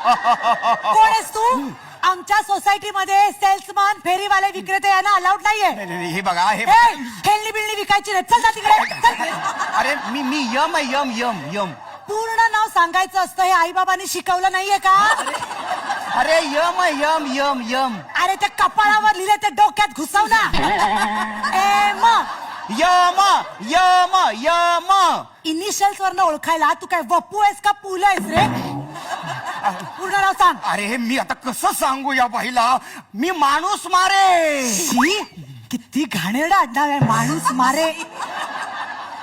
कोण आहेस तू? आमच्या सोसायटीमध्ये सेल्समन फेरीवाले विक्रेते यांना अलाउड नाहीये. नाही, हे बघा हे खेळणी बिळणी विकायची नाही. चल जा तिकडे चल. अरे मी यम आहे यम यम यम. पूर्ण नाव सांगायचं असतं हे आई बाबांनी शिकवलं नाहीये का? अरे यम आहे यम यम यम. अरे ते कपाळावर लिहिले ते डोक्यात घुसव ना. M M M M. Initials वरनं ओळखायला तू काय वपू आहेस का पुल आहेस रे? पूर्ण नाव सांग. अरे मी आता कसं सांगू या बाईला? मी माणूस मारे. शी, किती घाणेरडा आडनाव आहे माणूस मारे.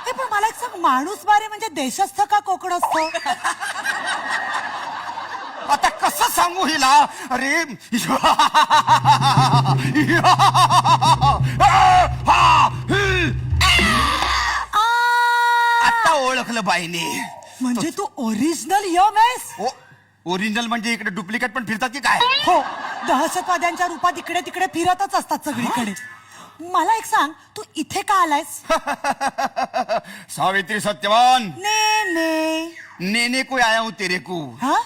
हे पण मला एक सांग, माणूस मारे म्हणजे देशस्थ का कोकणस्थ? आता कसं सांगू हिला? अरे आता ओळखलं बाईने. म्हणजे तू ओरिजिनल यम आहेस? ओरिजिनल म्हणजे इकडे डुप्लिकेट पण फिरतात की काय? हो, दहशतवाद्यांच्या रूपात इकडे तिकडे फिरतच असतात सगळीकडे. मला एक सांग, तू इथे का आलायस? सावित्री सत्यवान. ने नेने को आया हूँ तेरे को. हाँ?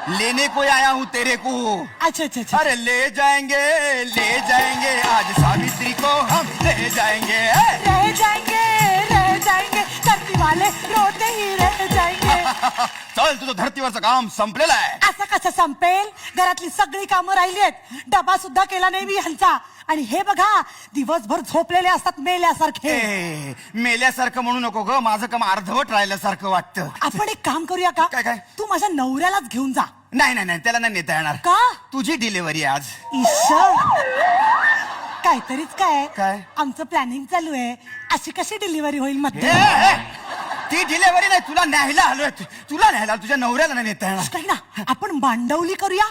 लेने को आया हूँ तेरे को. अच्छा अच्छा अच्छा. अरे ले जाएंगे आज सावित्री को हम ले जाएंगे. रह जाएंगे धरती वाले रोते ही रह जाएंगे. चल तुझं धरतीवरचं काम संपलेलं आहे. असं कसं संपेल? घरातली सगळी कामं राहिली आहेत. डबा सुद्धा केला नाही मी ह्यांचा. आणि हे बघा, दिवसभर झोपलेले असतात मेल्यासारखे. मेल्यासारखं म्हणू नको ग. माझं काम अर्धवट राहिल्यासारखं वाटतं. आपण एक काम करूया का? काय? तू माझ्या नवऱ्यालाच घेऊन जा. नाही त्याला नाही नेता येणार. का? तुझी डिलिव्हरी आज. काहीतरीच काय काय? आमचं प्लॅनिंग चालू आहे. अशी कशी डिलिव्हरी होईल मध्ये? ती डिलिव्हरी नाही, तुला न्यायला आलोय. तुला न्यायला, तुझ्या नवऱ्याला नाही नेता येणार. काही ना, आपण मांडवली करूया.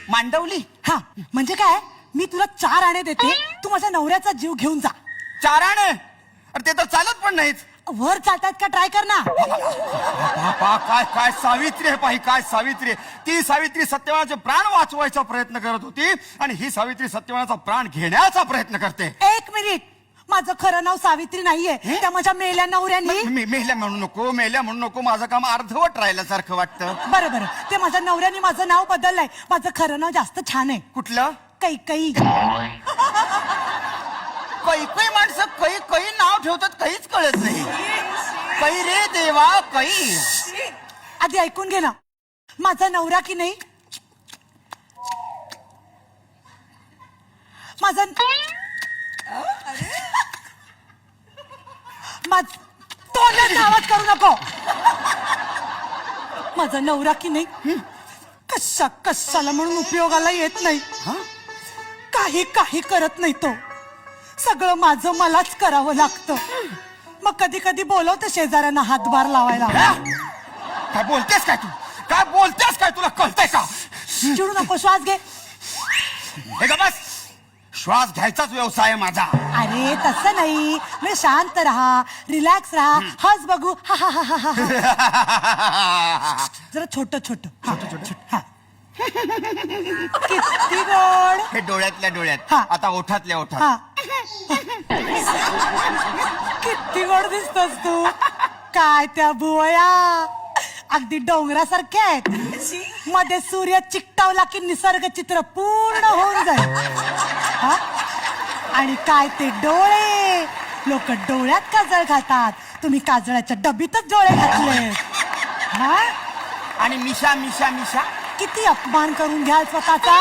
मांडवली? हा, म्हणजे काय, मी तुला 4 आणे देते, तू माझ्या नवऱ्याचा जीव घेऊन जा. 4 आणे? अरे ते तर चालत पण नाहीत. वर चालतात का? ट्राय कर ना. काय सावित्री आहे पाही, काय सावित्री आहे. ती सावित्री सत्यवानाचे प्राण वाचवायचा प्रयत्न करत होती आणि ही सावित्री सत्यवानाचा प्राण घेण्याचा प्रयत्न करते. 1 मिनिट, माझं खरं नाव सावित्री नाहीये. त्या माझ्या मेल्या नवऱ्यानी. मेल्या म्हणू नको. माझं काम अर्धवट राहिल्यासारखं वाटतं. बरं, ते माझ्या नवऱ्यानी माझं नाव बदललंय. माझं खरं नाव जास्त छान आहे. कुठलं? कैकई. काही माणसं काही नाव ठेवतात, काहीच कळत नाही. कै रे देवा कै. आधी ऐकून घे ना. माझा नवरा की नाही, माझा तोंडाचा आवाज करू नको. माझा नवरा की नाही कशाला म्हणून उपयोगाला येत नाही. काही करत नाही. तो सगळं माझं मलाच करावं लागतं. मग कधी बोलवते शेजाऱ्यांना हातभार लावायला. काय बोलतेस काय तू? काय बोलतेस काय? तुला कळतंय का? चिडू नको, श्वास घे. हे का बस, श्वास घ्यायचाच व्यवसाय आहे माझा. अरे तसं नाही, मी शांत राहा, रिलॅक्स राहा, हस बघू. हा हा हा हा हा. जरा छोट हा. किती गोड. हे डोळ्यात. हा. आता ओठातल्या ओठात. हा. किती गोड दिसतोस तू. काय त्या बुवया अगदी डोंगरासारख्या आहेत. मध्ये सूर्य चिकटावला की निसर्ग चित्र पूर्ण होऊन जाईल. आणि काय ते डोळे, लोक डोळ्यात काजळ घालतात, तुम्ही काजळाच्या डबीतच डोळे घातले. हा, आणि मिशा. किती अपमान करून घ्याल स्वतःचा.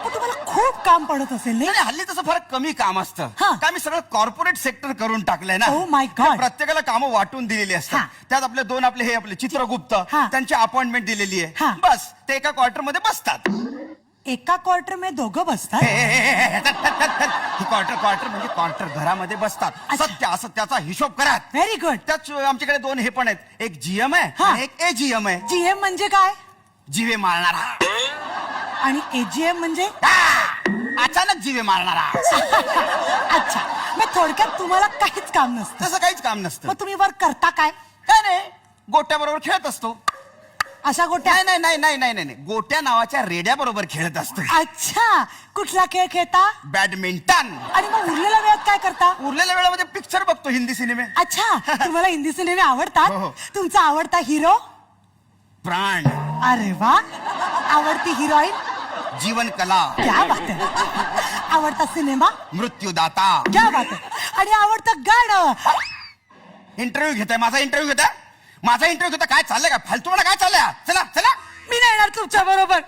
तुम्हाला खूप काम पडत असेल नाही? हल्ली तसं फार कमी काम असतं. हा. काय मी सगळं कॉर्पोरेट सेक्टर करून टाकलंय ना. Oh my God. प्रत्येकाला कामं वाटून दिलेली असतात. त्यात आपले 2 आपले चित्रगुप्त, त्यांची अपॉइंटमेंट दिलेली आहे. बस ते एका क्वार्टर मध्ये बसतात. एका क्वार्टर मध्ये 2 बसतात? क्वार्टर म्हणजे क्वार्टर घरामध्ये बसतात. सत्य असत्याचा हिशोब करा. Very good. त्याच आमच्याकडे 2 हे पण आहेत. एक जीएम आहे आणि एक एजीएम आहे. जीएम म्हणजे काय? जीवे मारणारा. आणि एजीएम म्हणजे? अचानक जीवे मारणारा. अच्छा, मग थोडक्यात तुम्हाला काहीच काम नसतं? तसं काहीच काम नसतं. मग तुम्ही वर करता काय? काय नाही, गोट्या बरोबर खेळत असतो. अशा गोट्या? नाही. गोट्या नावाच्या रेड्या बरोबर खेळत असतो. अच्छा, कुठला खेळ खेळता? बॅडमिंटन. आणि मग उरलेल्या वेळात काय करता? उरलेल्या वेळामध्ये पिक्चर बघतो, हिंदी सिनेमे. अच्छा, तुम्हाला हिंदी सिनेमे आवडतात? हो. तुमचा आवडता हिरो? प्राण. अरे वा. आवडती हिरोईन? जीवन कला. क्या बात आहे. आवडता सिनेमा? मृत्यूदाता. क्या बात आहे. आणि आवडतं गाणं? इंटरव्ह्यू घेताय माझा, इंटरव्ह्यू घेताय माझा, इंटरव्ह्यू घेता. काय चाललंय, काय फालतूपणा काय चाललंय. चला चला. मी नाही येणार तुमच्या बरोबर.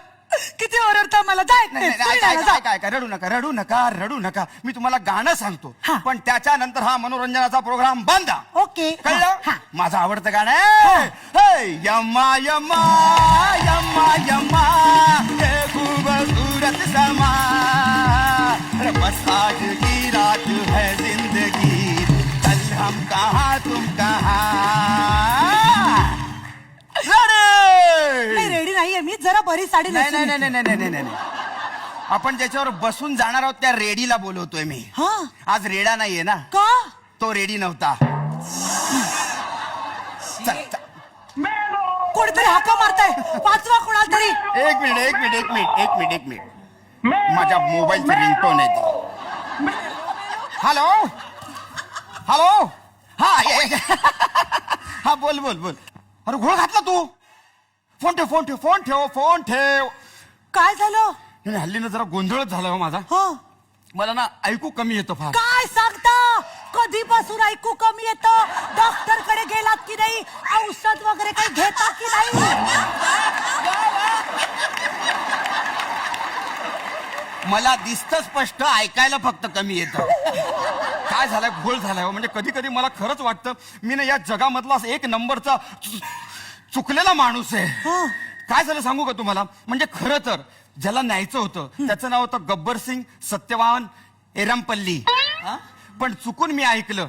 किती ओरडता मला. नाही, नाही, काय रडू नका, रडू नका, रडू नका. मी तुम्हाला गाणं सांगतो, हा. पण त्याच्यानंतर हा मनोरंजनाचा प्रोग्राम बंद. ओके. कळलं. हा. माझं आवडतं गाणं आहे, हे, यम्मा यम्मा यम्मा यम्मा ये खूबसूरत समा, अरे बस आज की रात है जिंदगी, कल हम कहाँ तुम कहाँ. नाही रेडी नाहीये मी. जरा बरी साडी नाही नेसून नाही नाही नाही नाही नाही नाही. आपण ज्याच्यावर बसून जाणार आहोत त्या रेडीला बोलवतोय मी. हा. आज रेडा नाहीये ना, का? तो रेडी नव्हता. चल, चल. कोणीतरी हाका मारताय. वाचवा कोणाला तरी. एक मिनिट एक मिनिट एक मिनिट एक मिनिट एक मिनिट. माझ्या मोबाईलची रिंगटोन आहे ती. Hello hello. हा हा बोल बोल बोल. अरे घोळ घातला तू. फोन ठेव फोन ठेव फोन ठेव फोन ठेव. काय झालं? नाही, हल्ली ना जरा गोंधळच झाला हो माझा. हो. मला ना ऐकू कमी येतं फार. काय सांगता? कधीपासून ऐकू कमी येतं? डॉक्टर कडे गेलात की नाही? औषध वगैरे काही घेता की नाही? मला दिसतं स्पष्ट, ऐकायला फक्त कमी येतं. काय झालंय, घोळ झालाय हो. म्हणजे कधी कधी मला खरंच वाटतं मी ना या जगामधला असं एक नंबरचा चुकलेला माणूस आहे. हा. काय झालं सांगू का तुम्हाला. म्हणजे खरं तर ज्याला न्यायचं होतं त्याचं नाव होतं गब्बर सिंग सत्यवान एरमपल्ली. पण चुकून मी ऐकलं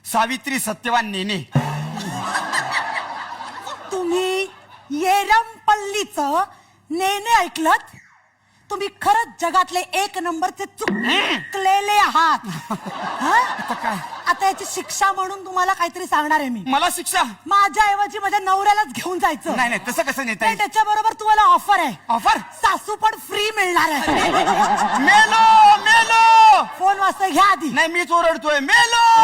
सावित्री सत्यवान नेने. तुम्ही येरमपल्लीचं नेने ऐकलत? तुम्ही खरंच जगातले एक नंबरचे चुकलेले आहात. हा? आता काय. आता याची शिक्षा म्हणून तुम्हाला काहीतरी सांगणार आहे मी. मला शिक्षा. माझ्या ऐवजी माझ्या नवऱ्यालाच घेऊन जायचं. नाही नाही तसं कसं नेता येईल. त्याच्या बरोबर तुम्हाला ऑफर आहे. ऑफर. सासू पण फ्री मिळणार आहे. मेलो मेलो. फोन वाजता घ्या आधी. नाही मीच ओरडतोय मेलो